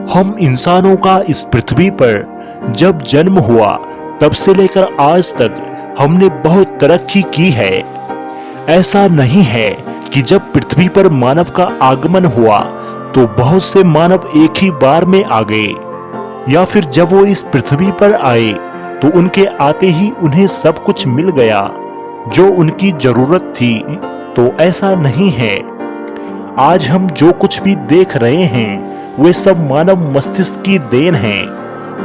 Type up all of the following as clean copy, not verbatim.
हम इंसानों का इस पृथ्वी पर जब जन्म हुआ तब से लेकर आज तक हमने बहुत तरक्की की है। ऐसा नहीं है कि जब पृथ्वी पर मानव का आगमन हुआ तो बहुत से मानव एक ही बार में आ गए, या फिर जब वो इस पृथ्वी पर आए तो उनके आते ही उन्हें सब कुछ मिल गया जो उनकी जरूरत थी। तो ऐसा नहीं है। आज हम जो कुछ भी देख रहे हैं वे सब मानव मस्तिष्क की देन है।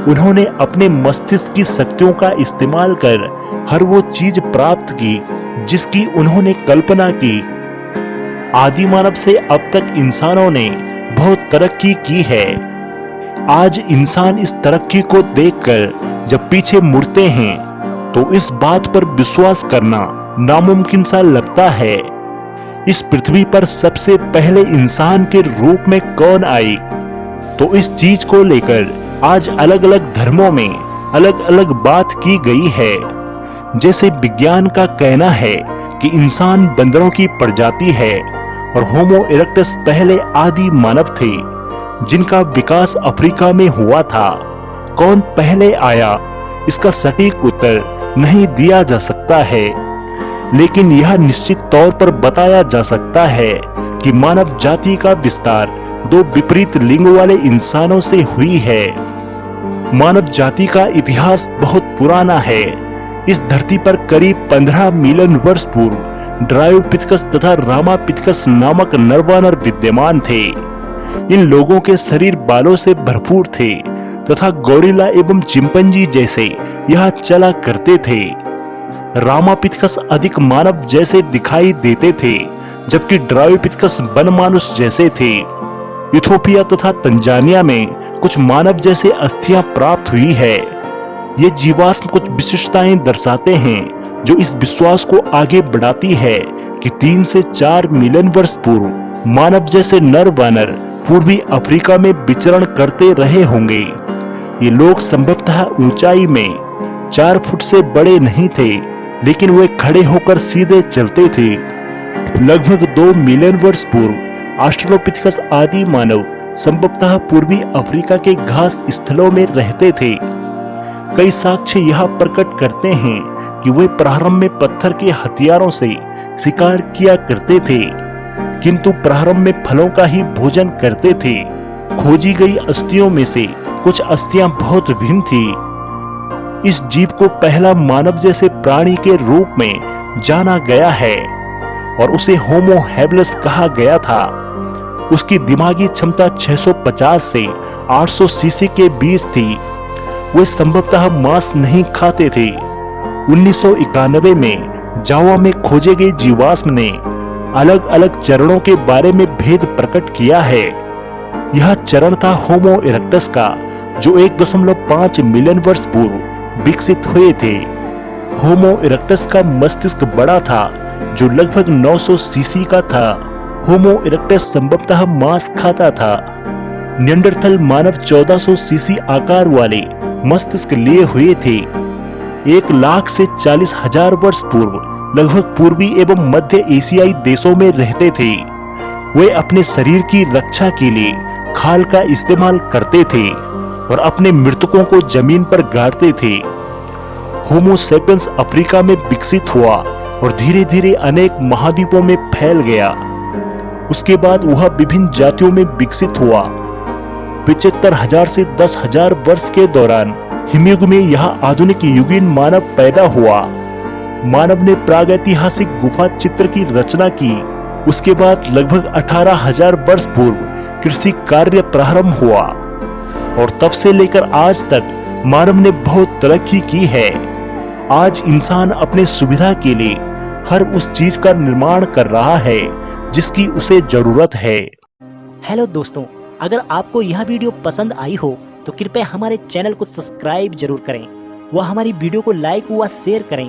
उन्होंने अपने मस्तिष्क की शक्तियों का इस्तेमाल कर हर वो चीज प्राप्त की जिसकी उन्होंने कल्पना की। आदि मानव से अब तक इंसानों ने बहुत तरक्की की है। आज इंसान इस तरक्की को देखकर जब पीछे मुड़ते हैं तो इस बात पर विश्वास करना नामुमकिन सा लगता है। इस पृथ्वी पर सबसे पहले इंसान के रूप में कौन आई, तो इस चीज को लेकर आज अलग अलग धर्मों में अलग अलग बात की गई है। जैसे विज्ञान का कहना है कि इंसान बंदरों की प्रजाति है और होमो इरेक्टस पहले आदि मानव थे जिनका विकास अफ्रीका में हुआ था। कौन पहले आया इसका सटीक उत्तर नहीं दिया जा सकता है, लेकिन यह निश्चित तौर पर बताया जा सकता है कि मानव जाति का विस्तार दो विपरीत लिंग वाले इंसानों से हुई है। मानव जाति का इतिहास बहुत पुराना है। इस धरती पर करीब 15 मिलियन वर्ष पूर्व ड्रायोपिथेकस तथा रामापिथेकस नामक नरवानर विद्यमान थे। इन लोगों के शरीर बालों से भरपूर थे तथा गोरिल्ला एवं चिंपैंजी जैसे यह चला करते थे। रामापिथेकस अधिक मानव जैसे दिखाई देते थे जबकि ड्रायोपिथेकस वनमानुष जैसे थे। इथोपिया तथा तंजानिया में कुछ मानव जैसे अस्थियां प्राप्त हुई है। ये जीवाश्म कुछ विशिष्टताएं दर्शाते हैं जो इस विश्वास को आगे बढ़ाती है कि 3 से 4 मिलियन वर्ष पूर्व मानव जैसे नर वानर पूर्वी अफ्रीका में विचरण करते रहे होंगे। ये लोग संभवतः ऊंचाई में 4 फुट से बड़े नहीं थे, लेकिन वे खड़े होकर सीधे चलते थे। लगभग 2 मिलियन वर्ष पूर्व ऑस्ट्रेलोपिथेकस आदि मानव संभवतः पूर्वी अफ्रीका के घास स्थलों में रहते थे। कई साक्ष्य यह प्रकट करते हैं कि वे प्रारंभ में पत्थर के हथियारों से शिकार किया करते थे, किंतु प्रारंभ में फलों का ही भोजन करते थे। खोजी गई अस्थियों में से कुछ अस्थियां बहुत भिन्न थी। इस जीव को पहला मानव जैसे प्राणी के रूप में जाना गया है और उसे होमो हैबिलिस कहा गया था। उसकी दिमागी क्षमता 650 से 800 सीसी के बीच थी। वे संभवतः मांस नहीं खाते थे। 1991 में जावा में खोजे गए जीवाश्म ने अलग अलग चरणों के बारे में भेद प्रकट किया है। यह चरण था होमो इरेक्टस का जो 1.5 मिलियन वर्ष पूर्व विकसित हुए थे। होमो इरेक्टस का मस्तिष्क बड़ा था जो लगभग 900 सीसी का था। होमो इरेक्टस संभवतः मांस खाता था। निएंडरथल मानव 1400 सीसी आकार वाले मस्तिष्क लिए हुए थे। 1 लाख से 40,000 वर्ष पूर्व लगभग पूर्वी एवं मध्य एशियाई देशों में रहते थे। वे अपने शरीर की रक्षा के लिए खाल का इस्तेमाल करते थे और अपने मृतकों को जमीन पर गाड़ते थे। होमो सेपियंस अफ्रीका में विकसित हुआ और धीरे धीरे अनेक महाद्वीपों में फैल गया। उसके बाद वह विभिन्न जातियों में विकसित हुआ। 75,000 से 10,000 वर्ष के दौरान हिमयुग में यहाँ आधुनिक युगीन मानव पैदा हुआ। मानव ने प्रागैतिहासिक गुफा चित्र की रचना की। उसके बाद लगभग 18,000 वर्ष पूर्व कृषि कार्य प्रारंभ हुआ और तब से लेकर आज तक मानव ने बहुत तरक्की की है। आज इंसान अपने सुविधा के लिए हर उस चीज का निर्माण कर रहा है जिसकी उसे जरूरत है। हेलो दोस्तों, अगर आपको यह वीडियो पसंद आई हो तो कृपया हमारे चैनल को सब्सक्राइब जरूर करें व हमारी वीडियो को लाइक व शेयर करें